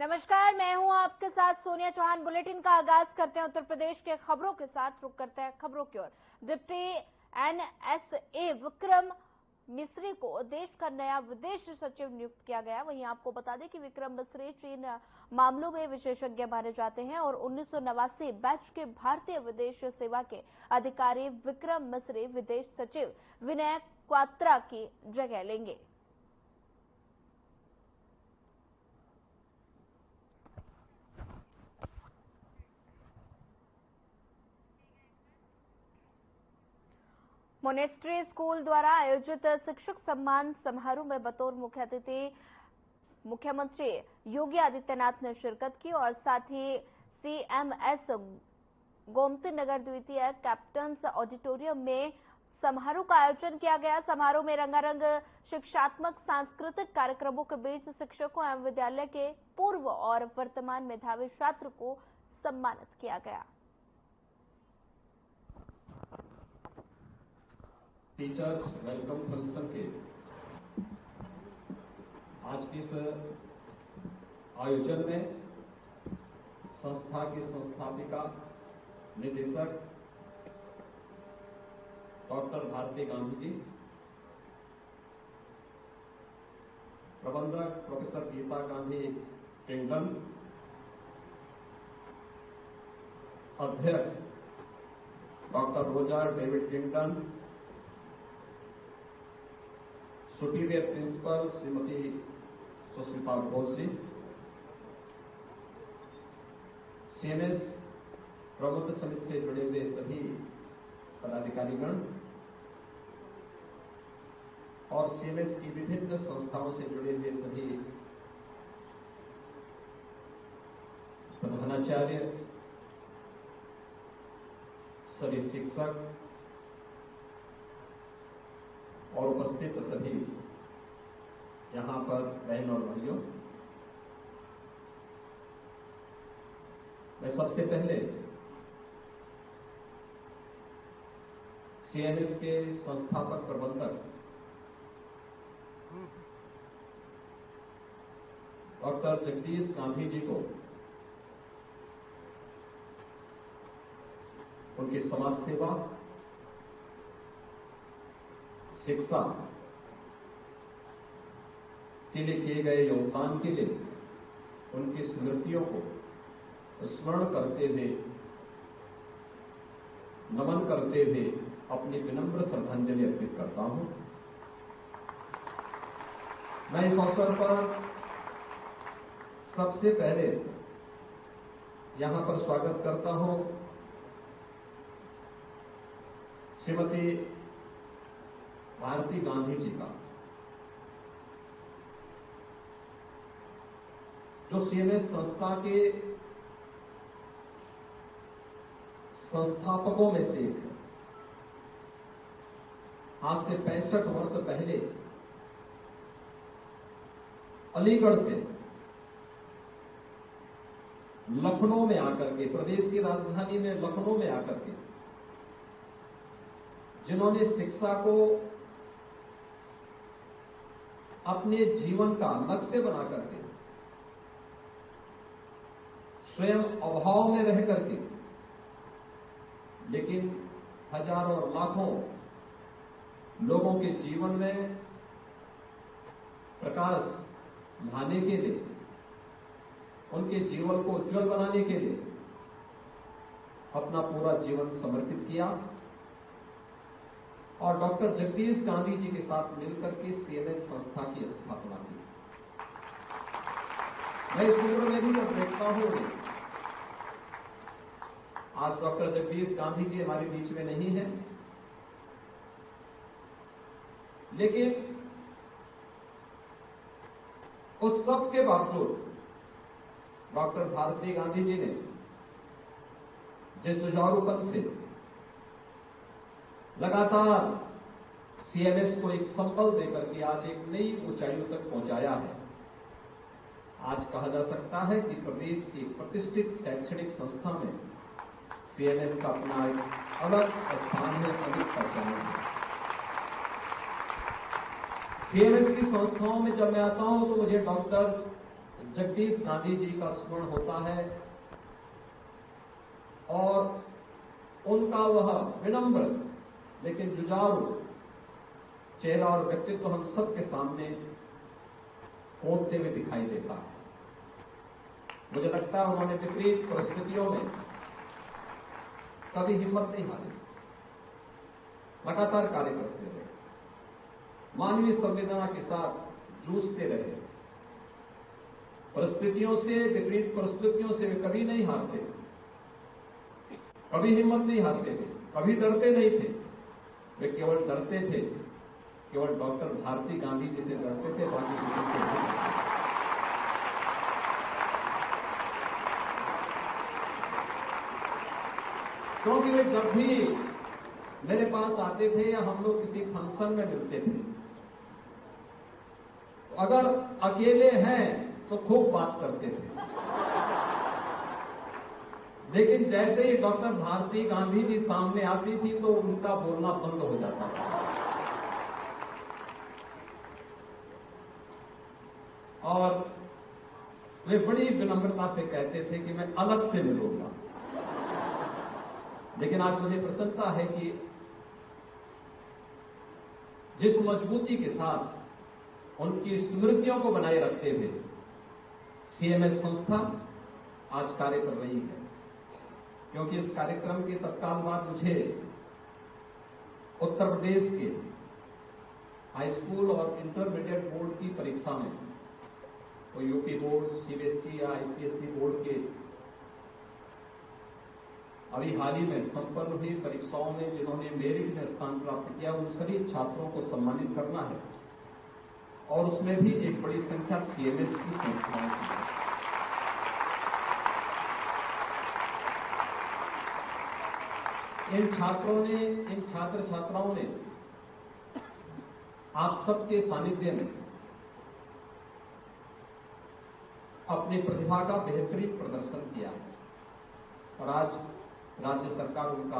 नमस्कार, मैं हूं आपके साथ सोनिया चौहान। बुलेटिन का आगाज करते हैं उत्तर प्रदेश के खबरों के साथ। रुक करते हैं खबरों की ओर। डिप्टी एनएसए विक्रम मिस्री को देश का नया विदेश सचिव नियुक्त किया गया। वहीं आपको बता दें कि विक्रम मिस्री चीन मामलों में विशेषज्ञ माने जाते हैं और 1989 बैच के भारतीय विदेश सेवा के अधिकारी विक्रम मिस्री विदेश सचिव विनय क्वात्रा की जगह लेंगे। मोनेस्ट्री स्कूल द्वारा आयोजित शिक्षक सम्मान समारोह में बतौर मुख्य अतिथि मुख्यमंत्री योगी आदित्यनाथ ने शिरकत की और साथ ही सीएमएस गोमती नगर द्वितीय कैप्टन्स ऑडिटोरियम में समारोह का आयोजन किया गया। समारोह में रंगारंग शिक्षात्मक सांस्कृतिक कार्यक्रमों के बीच शिक्षकों एवं विद्यालय के पूर्व और वर्तमान मेधावी छात्र को सम्मानित किया गया। टीचर्स वेलकम फंक्शन के आज के इस आयोजन में संस्था की संस्थापिका निदेशक डॉक्टर भारती गांधी जी, प्रबंधक प्रोफेसर गीता गांधी टिंडन, अध्यक्ष doctor Roger David Tandon, superior principal Shrimati Sushmita Ghosh ji, CMS प्रबंध समिति से जुड़े हुए सभी पदाधिकारीगण और सीएमएस की विभिन्न संस्थाओं से जुड़े हुए सभी प्रधानाचार्य, सभी शिक्षक और उपस्थित सभी यहां पर बहन और भाइयों, मैं सबसे पहले सीएमएस के संस्थापक प्रबंधक डॉक्टर जगदीश गांधी जी को उनकी समाज सेवा, शिक्षा के लिए किए गए योगदान के लिए उनकी स्मृतियों को स्मरण करते हुए, नमन करते हुए अपनी विनम्र श्रद्धांजलि अर्पित करता हूं। मैं इस अवसर पर सबसे पहले यहां पर स्वागत करता हूं श्रीमती भारती गांधी जी का, जो सीएमएस संस्था के संस्थापकों में से एक है। आज से 65 वर्ष पहले अलीगढ़ से लखनऊ में आकर के, प्रदेश की राजधानी में लखनऊ में आकर के, जिन्होंने शिक्षा को अपने जीवन का लक्ष्य बना करके, स्वयं अभाव में रह करके, लेकिन हजारों और लाखों लोगों के जीवन में प्रकाश लाने के लिए, उनके जीवन को उज्जवल बनाने के लिए अपना पूरा जीवन समर्पित किया और डॉक्टर जगदीश गांधी जी के साथ मिलकर के सीएमएस संस्था की स्थापना की। मैं इस उम्र में भी जब देखता हूं, आज डॉक्टर जगदीश गांधी जी हमारे बीच में नहीं है, लेकिन उस सब के बावजूद डॉक्टर भारती गांधी जी ने जिस जुझारूपन से लगातार सीएमएस को एक संबल देकर के आज एक नई ऊंचाइयों तक पहुंचाया है। आज कहा जा सकता है कि प्रदेश की प्रतिष्ठित शैक्षणिक संस्था में सीएमएस का अपना एक अलग स्थान है, अधिक पहचान है। सीएमएस की संस्थाओं में जब मैं आता हूं तो मुझे डॉक्टर जगदीश गांधी जी का स्मरण होता है और उनका वह विनम्र लेकिन जुझारू चेहरा और व्यक्तित्व हम सबके सामने होते हुए दिखाई देता है। मुझे लगता है उन्होंने विपरीत परिस्थितियों में कभी हिम्मत नहीं हारी, लगातार कार्य करते रहे, मानवीय संवेदना के साथ जूझते रहे, परिस्थितियों से, विपरीत परिस्थितियों से वे कभी नहीं हारते, कभी हिम्मत नहीं हारते थे, कभी डरते नहीं थे। वे केवल डरते थे, केवल डॉक्टर भारती गांधी जी से डरते थे, बाकी किसी से नहीं। क्योंकि वे जब भी मेरे पास आते थे या हम लोग किसी फंक्शन में मिलते थे, तो अगर अकेले हैं तो खूब बात करते थे, लेकिन जैसे ही डॉक्टर भारती गांधी जी सामने आती थी तो उनका बोलना बंद हो जाता था। और वे बड़ी विनम्रता से कहते थे कि मैं अलग से मिलूंगा। लेकिन आज मुझे प्रसन्नता है कि जिस मजबूती के साथ उनकी स्मृतियों को बनाए रखते हुए सीएमएस संस्था आज कार्य कर रही है, क्योंकि इस कार्यक्रम के तत्काल बाद मुझे उत्तर प्रदेश के हाई स्कूल और इंटरमीडिएट बोर्ड की परीक्षा में, तो यूपी बोर्ड, सीबीएसई या आईसीएसई बोर्ड के अभी हाल ही में संपन्न हुई परीक्षाओं में जिन्होंने मेरिट में स्थान प्राप्त किया, उन सभी छात्रों को सम्मानित करना है और उसमें भी एक बड़ी संख्या सीएमएस की संस्थाओं की है। इन छात्र छात्राओं ने आप सबके सानिध्य में अपनी प्रतिभा का बेहतरीन प्रदर्शन किया और आज राज्य सरकार उनका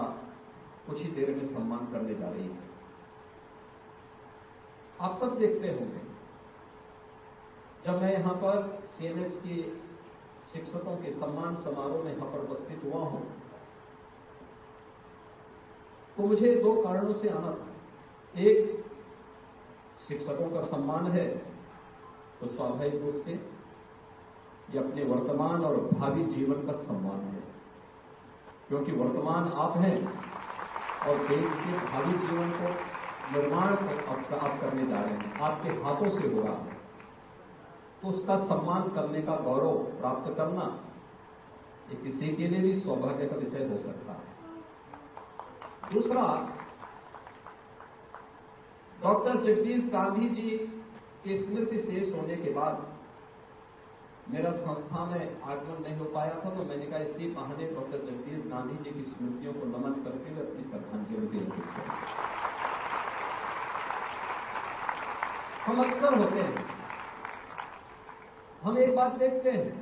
कुछ ही देर में सम्मान करने जा रही है। आप सब देखते होंगे, जब मैं यहां पर सीएमएस के शिक्षकों के सम्मान समारोह में यहां पर उपस्थित हुआ हूं, तो मुझे दो कारणों से आना था। एक, शिक्षकों का सम्मान है तो स्वाभाविक रूप से ये अपने वर्तमान और भावी जीवन का सम्मान है, क्योंकि वर्तमान आप हैं और देश के भावी जीवन को निर्माण आप करने जा रहे हैं, आपके हाथों से हो रहा है, तो उसका सम्मान करने का गौरव प्राप्त करना ये किसी के लिए भी सौभाग्य का विषय हो सकता है। दूसरा, डॉक्टर जगदीश गांधी जी की स्मृति शेष होने के बाद मेरा संस्था में आगमन नहीं हो पाया था, तो मैंने कहा इसी बहाने डॉक्टर जगदीश गांधी जी की स्मृतियों को नमन करते हुए अपनी श्रद्धांजलि भी अर्पित करें। हम अक्सर होते हैं, हम एक बात देखते हैं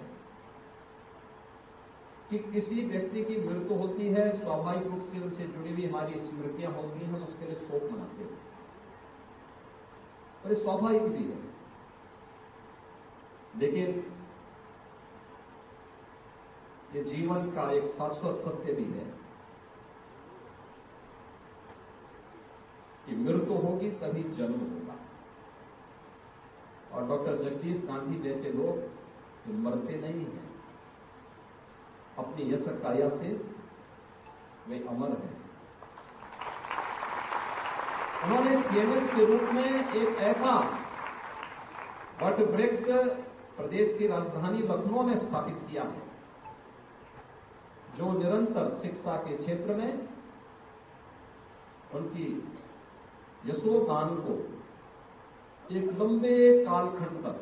कि किसी व्यक्ति की मृत्यु होती है, स्वाभाविक रूप से उनसे जुड़ी हुई हमारी स्मृतियां होती हैं, हम उसके लिए शोक मनाते हैं और ये स्वाभाविक भी है। लेकिन ये जीवन का एक शाश्वत सत्य भी है कि मृत्यु होगी तभी जन्म होगा, और डॉक्टर जगदीश गांधी जैसे लोग जो मरते नहीं हैं, अपनी यश काया से वे अमर हैं। उन्होंने सीएमएस के रूप में एक ऐसा वट वृक्ष प्रदेश की राजधानी लखनऊ में स्थापित किया है, जो निरंतर शिक्षा के क्षेत्र में उनकी यशोगान को एक लंबे कालखंड तक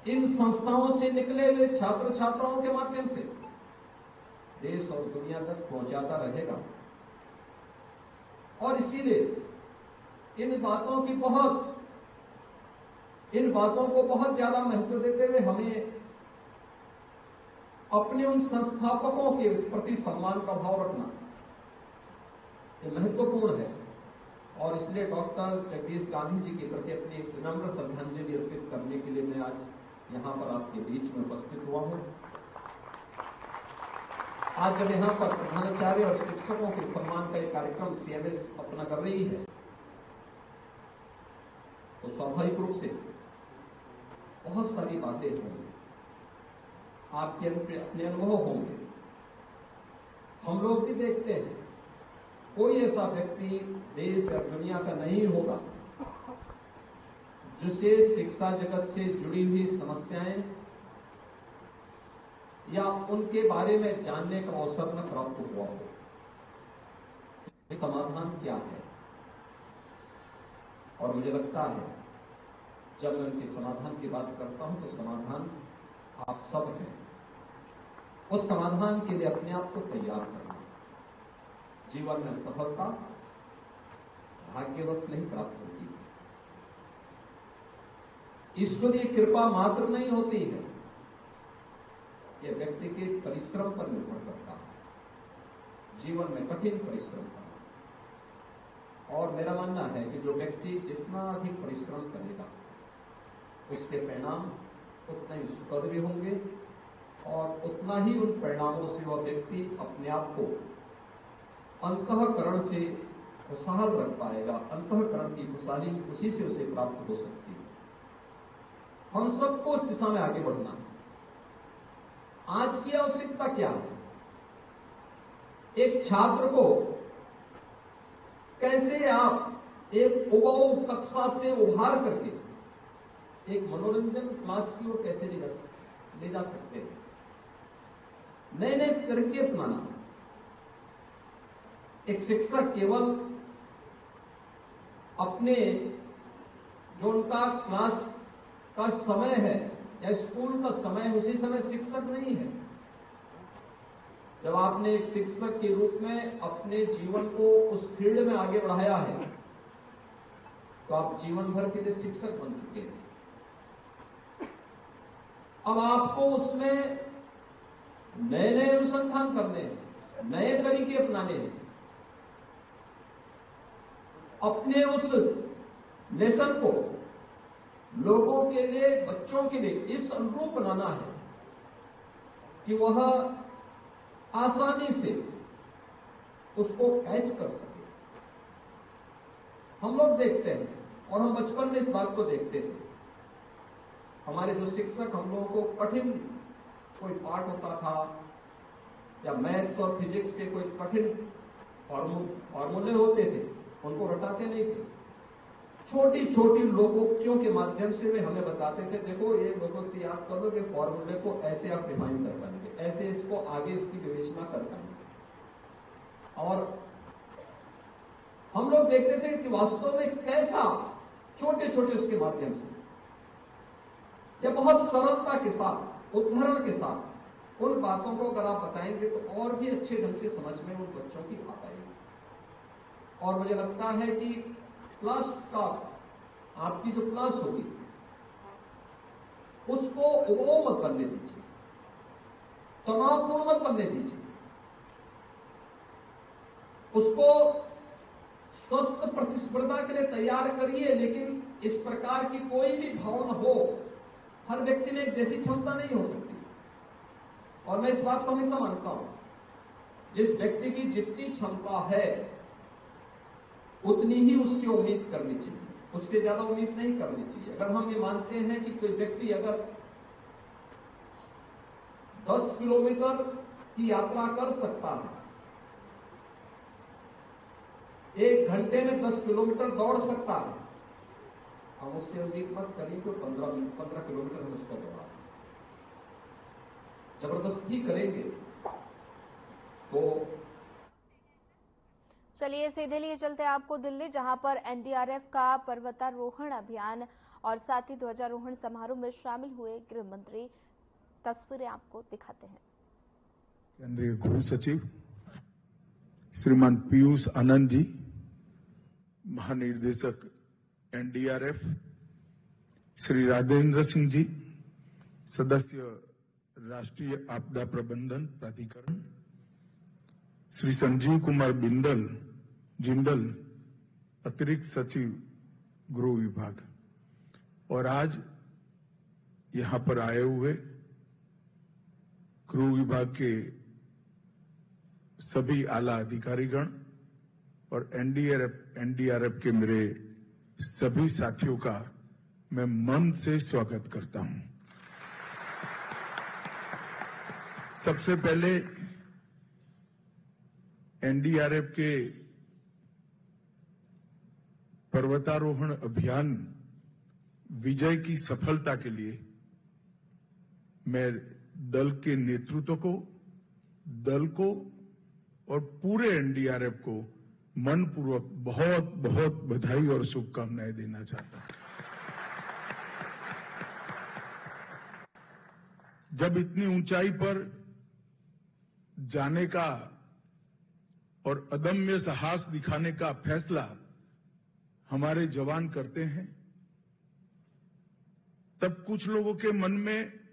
इन संस्थाओं से निकले हुए छात्र छात्राओं के माध्यम से देश और दुनिया तक पहुंचाता रहेगा। और इसीलिए इन बातों को बहुत ज्यादा महत्व देते हुए हमें अपने उन संस्थापकों के प्रति सम्मान का भाव रखना ये महत्वपूर्ण है। और इसलिए डॉक्टर जगदीश गांधी जी के प्रति अपनी एक विनम्र श्रद्धांजलि अर्पित करने के लिए मैं आज यहां पर आपके बीच में उपस्थित हुआ हूं। आज जब यहां पर प्रधानाचार्य और शिक्षकों के सम्मान का एक कार्यक्रम सीएमएस अपना कर रही है, तो स्वाभाविक रूप से बहुत सारी बातें होंगी, आपके अपने अनुभव होंगे। हम लोग भी देखते हैं, कोई ऐसा व्यक्ति देश या दुनिया का नहीं होगा जिसे शिक्षा जगत से जुड़ी हुई समस्याएं या उनके बारे में जानने का अवसर न प्राप्त हुआ हो। समाधान क्या है? और मुझे लगता है जब मैं उनके समाधान की बात करता हूं तो समाधान आप सब हैं। उस समाधान के लिए अपने आप को तैयार करना। जीवन में सफलता भाग्यवश नहीं प्राप्त होती, ईश्वरीय कृपा मात्र नहीं होती है, यह व्यक्ति के परिश्रम पर निर्भर करता है, जीवन में कठिन परिश्रम करना। और मेरा मानना है कि जो व्यक्ति जितना अधिक परिश्रम करेगा उसके परिणाम उतना ही सुखद भी होंगे और उतना ही उन परिणामों से वह व्यक्ति अपने आप को अंतःकरण से खुशहाल रख पाएगा। अंतःकरण की खुशहाली उसी से उसे प्राप्त हो सकती है। हम सबको इस दिशा में आगे बढ़ना है। आज की आवश्यकता क्या है? एक छात्र को कैसे आप एक उबाऊ कक्षा से उभार करके एक मनोरंजन क्लास की ओर कैसे ले जा सकते हैं? नए नए तरीके अपनाना। एक शिक्षक केवल अपने जो उनका क्लास का समय है या स्कूल का समय है उसी समय शिक्षक नहीं है। जब आपने एक शिक्षक के रूप में अपने जीवन को उस फील्ड में आगे बढ़ाया है तो आप जीवन भर के लिए शिक्षक बन चुके हैं। अब आपको उसमें नए नए अनुसंधान करने हैं, नए तरीके अपनाने हैं, अपने उस लेसन को लोगों के लिए, बच्चों के लिए इस अनुरूप बनाना है कि वह आसानी से उसको कैच कर सके। हम लोग देखते हैं और हम बचपन में इस बात को देखते थे। हमारे जो शिक्षक हम लोगों को कठिन कोई पाठ होता था या मैथ्स और फिजिक्स के कोई कठिन फॉर्मूले होते थे, उनको रटाते नहीं थे। छोटी छोटी लोकोक्तियों के माध्यम से वे हमें बताते थे, देखो ये लोकोक्ति याद कर लो, ये फॉर्मूले को ऐसे आप डिफाइन कर पाएंगे, ऐसे इसको आगे इसकी विवेचना कर पाएंगे। और हम लोग देखते थे कि वास्तव में कैसा छोटे छोटे उसके माध्यम से या बहुत सरलता के साथ, उदाहरण के साथ उन बातों को अगर आप बताएंगे तो और भी अच्छे ढंग से समझ में उन बच्चों की आ पाएगी। और मुझे लगता है कि क्लास का आपकी जो क्लास होगी उसको उबाऊ मत बनने दीजिए, तनावपूर्ण मत बनने दीजिए, उसको स्वस्थ प्रतिस्पर्धा के लिए तैयार करिए। लेकिन इस प्रकार की कोई भी भावना हो, हर व्यक्ति में एक जैसी क्षमता नहीं हो सकती। और मैं इस बात को हमेशा मानता हूं, जिस व्यक्ति की जितनी क्षमता है उतनी ही उससे उम्मीद करनी चाहिए, उससे ज्यादा उम्मीद नहीं करनी चाहिए। अगर हम ये मानते हैं कि कोई व्यक्ति अगर 10 किलोमीटर की यात्रा कर सकता है, 1 घंटे में 10 किलोमीटर दौड़ सकता है, हम उससे उम्मीद मत करिए तो 15 किलोमीटर हम उसको दौड़ा। जबरदस्ती करेंगे तो चलिए सीधे लिए चलते आपको दिल्ली, जहां पर एनडीआरएफ का पर्वतारोहण अभियान और साथ ही ध्वजारोहण समारोह में शामिल हुए गृह मंत्री। तस्वीरें आपको दिखाते हैं। केंद्रीय गृह सचिव श्रीमान पीयूष आनंद जी, महानिदेशक एनडीआरएफ श्री राजेंद्र सिंह जी, सदस्य राष्ट्रीय आपदा प्रबंधन प्राधिकरण श्री संजीव कुमार जिंदल, अतिरिक्त सचिव गृह विभाग, और आज यहां पर आए हुए क्रू विभाग के सभी आला अधिकारीगण और एनडीआरएफ के मेरे सभी साथियों का मैं मन से स्वागत करता हूं। सबसे पहले एनडीआरएफ के पर्वतारोहण अभियान विजय की सफलता के लिए मैं दल के नेतृत्व को, दल को और पूरे एनडीआरएफ को मनपूर्वक बहुत बहुत बधाई और शुभकामनाएं देना चाहता हूं। जब इतनी ऊंचाई पर जाने का और अदम्य साहस दिखाने का फैसला हमारे जवान करते हैं, तब कुछ लोगों के मन में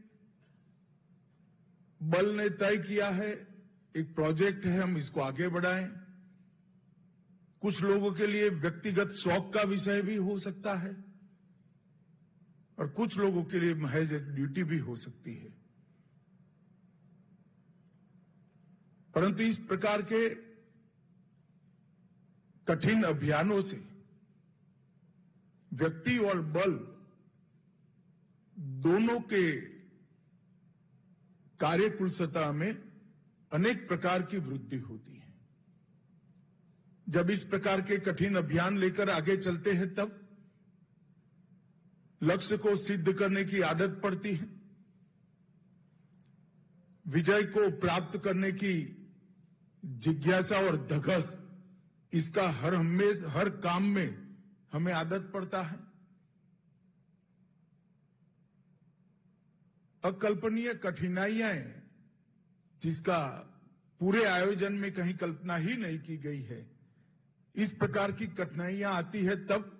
बल ने तय किया है, एक प्रोजेक्ट है, हम इसको आगे बढ़ाएं। कुछ लोगों के लिए व्यक्तिगत शौक का विषय भी हो सकता है और कुछ लोगों के लिए महज एक ड्यूटी भी हो सकती है। परंतु इस प्रकार के कठिन अभियानों से व्यक्ति और बल दोनों के कार्यकुशलता में अनेक प्रकार की वृद्धि होती है। जब इस प्रकार के कठिन अभियान लेकर आगे चलते हैं, तब लक्ष्य को सिद्ध करने की आदत पड़ती है। विजय को प्राप्त करने की जिज्ञासा और धगस, इसका हर काम में हमें आदत पड़ता है। अकल्पनीय कठिनाइयां, जिसका पूरे आयोजन में कहीं कल्पना ही नहीं की गई है, इस प्रकार की कठिनाइयां आती है, तब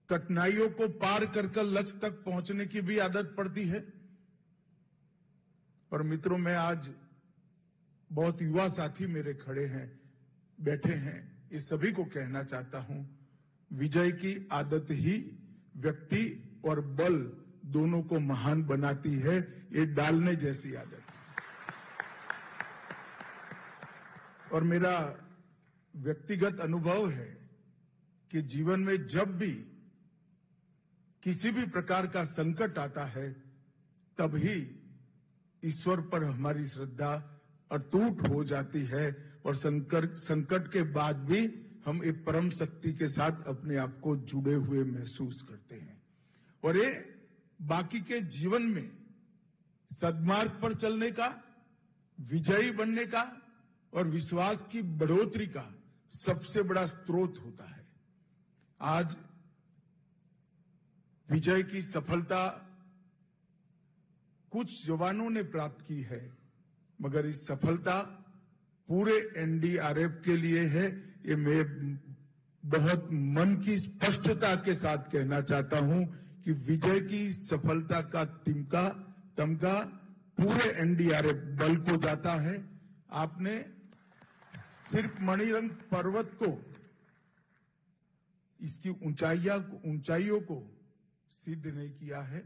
कठिनाइयों को पार कर लक्ष्य तक पहुंचने की भी आदत पड़ती है। और मित्रों, मैं आज बहुत युवा साथी मेरे खड़े हैं, बैठे हैं, इस सभी को कहना चाहता हूं, विजय की आदत ही व्यक्ति और बल दोनों को महान बनाती है। ये डालने जैसी आदत है। और मेरा व्यक्तिगत अनुभव है कि जीवन में जब भी किसी भी प्रकार का संकट आता है, तभी ईश्वर पर हमारी श्रद्धा अटूट हो जाती है और संकट के बाद भी हम एक परम शक्ति के साथ अपने आप को जुड़े हुए महसूस करते हैं। और ये बाकी के जीवन में सद्मार्ग पर चलने का, विजयी बनने का और विश्वास की बढ़ोतरी का सबसे बड़ा स्रोत होता है। आज विजय की सफलता कुछ जवानों ने प्राप्त की है, मगर इस सफलता पूरे एनडीआरएफ के लिए है। ये मैं बहुत मन की स्पष्टता के साथ कहना चाहता हूं कि विजय की सफलता का तमगा पूरे एनडीआरएफ बल को जाता है। आपने सिर्फ मणिरंग पर्वत को, इसकी ऊंचाइयों को सिद्ध नहीं किया है,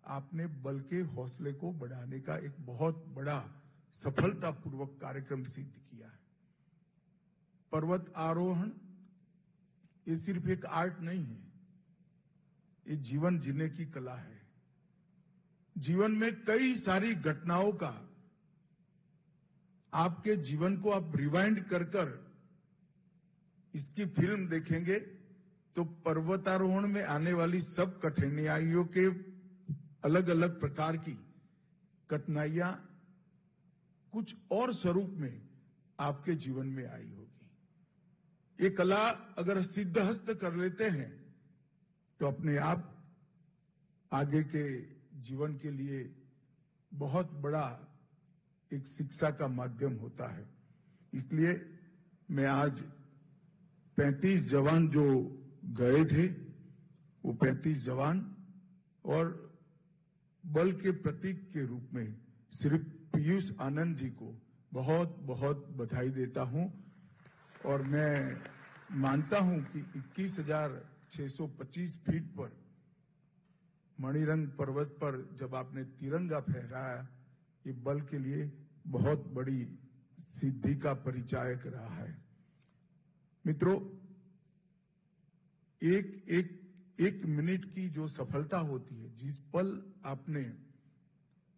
आपने बल के हौसले को बढ़ाने का एक बहुत बड़ा सफलतापूर्वक कार्यक्रम सिद्ध किया है। पर्वत आरोहण ये सिर्फ एक आर्ट नहीं है, ये जीवन जीने की कला है। जीवन में कई सारी घटनाओं का आपके जीवन को आप रिवाइंड कर इसकी फिल्म देखेंगे तो पर्वतारोहण में आने वाली सब कठिनाइयों के अलग अलग प्रकार की कठिनाइयां कुछ और स्वरूप में आपके जीवन में आई होगी। ये कला अगर सिद्धहस्त कर लेते हैं तो अपने आप आगे के जीवन के लिए बहुत बड़ा एक शिक्षा का माध्यम होता है। इसलिए मैं आज 35 जवान जो गए थे, वो 35 जवान और बल के प्रतीक के रूप में सिर्फ पीयूष आनंद जी को बहुत बहुत बधाई देता हूं। और मैं मानता हूं कि 21,625 फीट पर मणिरंग पर्वत पर जब आपने तिरंगा फहराया, ये बल के लिए बहुत बड़ी सिद्धि का परिचायक रहा है। मित्रों, एक मिनट की जो सफलता होती है, जिस पल आपने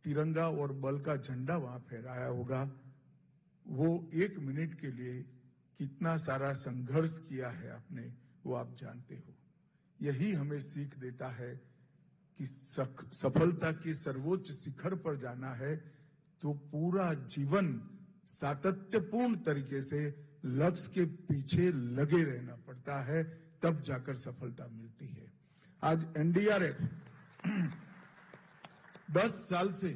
तिरंगा और बल का झंडा वहां फहराया होगा, वो एक मिनट के लिए कितना सारा संघर्ष किया है आपने, वो आप जानते हो। यही हमें सीख देता है कि सफलता के सर्वोच्च शिखर पर जाना है तो पूरा जीवन सातत्यपूर्ण तरीके से लक्ष्य के पीछे लगे रहना पड़ता है, तब जाकर सफलता मिलती है। आज एनडीआरएफ 10 साल से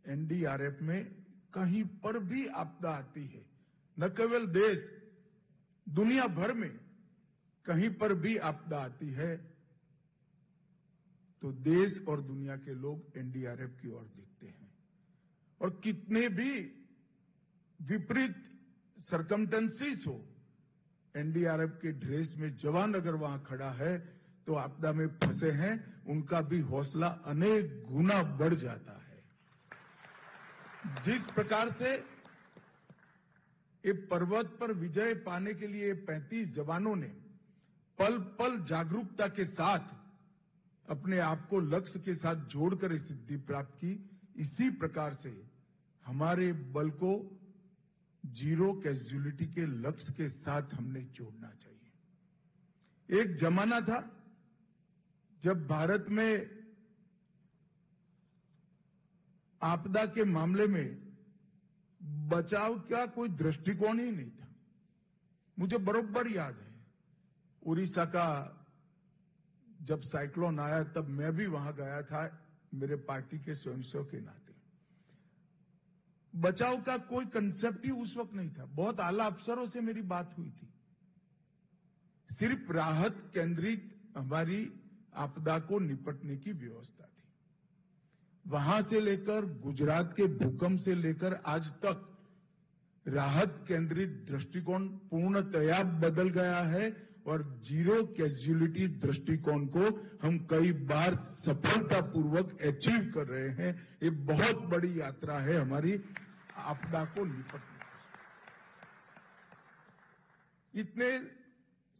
एनडीआरएफ में कहीं पर भी आपदा आती है, न केवल देश, दुनिया भर में कहीं पर भी आपदा आती है तो देश और दुनिया के लोग एनडीआरएफ की ओर देखते हैं। और कितने भी विपरीत सरकमटेंसेस हो, एनडीआरएफ के ड्रेस में जवान अगर वहां खड़ा है तो आपदा में फंसे हैं, उनका भी हौसला अनेक गुना बढ़ जाता है। जिस प्रकार से ये पर्वत पर विजय पाने के लिए 35 जवानों ने पल पल जागरूकता के साथ अपने आप को लक्ष्य के साथ जोड़कर ये सिद्धि प्राप्त की, इसी प्रकार से हमारे बल को जीरो कैजुअलिटी के लक्ष्य के साथ हमने जोड़ना चाहिए। एक जमाना था जब भारत में आपदा के मामले में बचाव का कोई दृष्टिकोण ही नहीं था। मुझे बरोबर याद है, उड़ीसा का जब साइक्लोन आया तब मैं भी वहां गया था, मेरे पार्टी के स्वयंसेवक के नाते। बचाव का कोई कंसेप्ट ही उस वक्त नहीं था। बहुत आला अफसरों से मेरी बात हुई थी। सिर्फ राहत केंद्रित हमारी आपदा को निपटने की व्यवस्था थी। वहां से लेकर गुजरात के भूकंप से लेकर आज तक राहत केंद्रित दृष्टिकोण पूर्णतया बदल गया है और जीरो कैजुअलिटी दृष्टिकोण को हम कई बार सफलतापूर्वक अचीव कर रहे हैं। ये बहुत बड़ी यात्रा है हमारी आपदा को निपटने की। इतने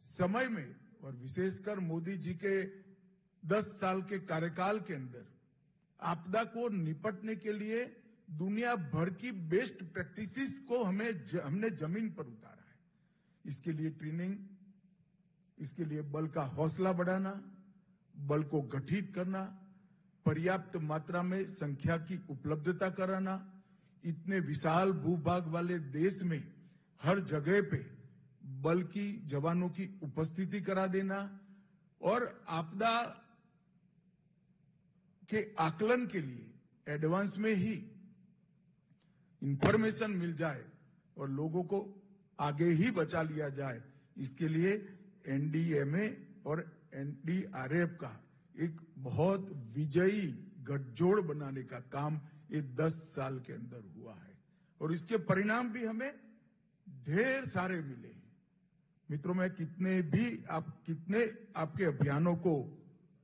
समय में और विशेषकर मोदी जी के 10 साल के कार्यकाल के अंदर आपदा को निपटने के लिए दुनिया भर की बेस्ट प्रैक्टिसेस को हमने जमीन पर उतारा है। इसके लिए ट्रेनिंग, इसके लिए बल का हौसला बढ़ाना, बल को गठित करना, पर्याप्त मात्रा में संख्या की उपलब्धता कराना, इतने विशाल भूभाग वाले देश में हर जगह पे बल की जवानों की उपस्थिति करा देना और आपदा के आकलन के लिए एडवांस में ही इंफॉर्मेशन मिल जाए और लोगों को आगे ही बचा लिया जाए, इसके लिए एनडीएमए और एनडीआरएफ का एक बहुत विजयी गठजोड़ बनाने का काम ये 10 साल के अंदर हुआ है और इसके परिणाम भी हमें ढेर सारे मिले हैं। मित्रों, मैं कितने आपके अभियानों को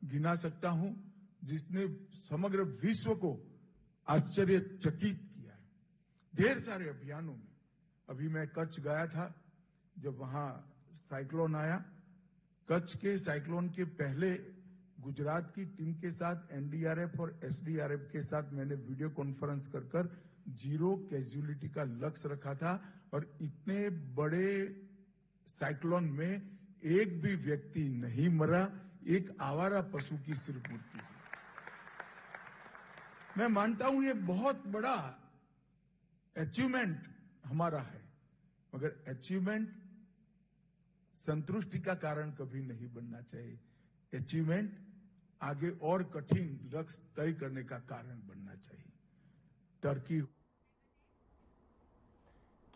गिना सकता हूं जिसने समग्र विश्व को आश्चर्यचकित किया है। ढेर सारे अभियानों में अभी मैं कच्छ गया था, जब वहां साइक्लोन आया। कच्छ के साइक्लोन के पहले गुजरात की टीम के साथ एनडीआरएफ और एसडीआरएफ के साथ मैंने वीडियो कॉन्फ्रेंस कर जीरो कैजुअलिटी का लक्ष्य रखा था और इतने बड़े साइक्लोन में एक भी व्यक्ति नहीं मरा, एक आवारा पशु की सिर्फ मृत्यु हुई। मैं मानता हूं ये बहुत बड़ा अचीवमेंट हमारा है, मगर अचीवमेंट संतुष्टि का कारण कभी नहीं बनना चाहिए। अचीवमेंट आगे और कठिन लक्ष्य तय करने का कारण बनना चाहिए। टर्की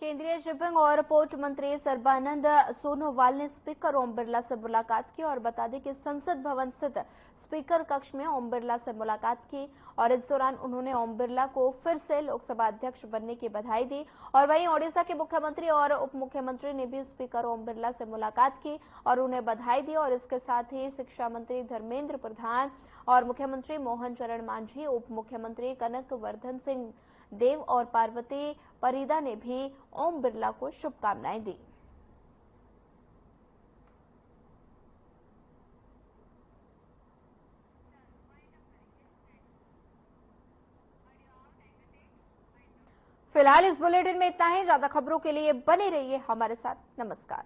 केंद्रीय शिपिंग और पोर्ट मंत्री सर्बानंद सोनोवाल ने स्पीकर ओम बिरला से मुलाकात की और बता दें कि संसद भवन स्थित स्पीकर कक्ष में ओम बिरला से मुलाकात की और इस दौरान उन्होंने ओम बिरला को फिर से लोकसभा अध्यक्ष बनने की बधाई दी। और वहीं ओडिशा के मुख्यमंत्री और उप मुख्यमंत्री ने भी स्पीकर ओम बिरला से मुलाकात की और उन्हें बधाई दी। और इसके साथ ही शिक्षा मंत्री धर्मेंद्र प्रधान और मुख्यमंत्री मोहन चरण मांझी, उप मुख्यमंत्री कनक वर्धन सिंह देव और पार्वती परिदा ने भी ओम बिरला को शुभकामनाएं दी। फिलहाल इस बुलेटिन में इतना ही। ज्यादा खबरों के लिए बने रहिए हमारे साथ। नमस्कार।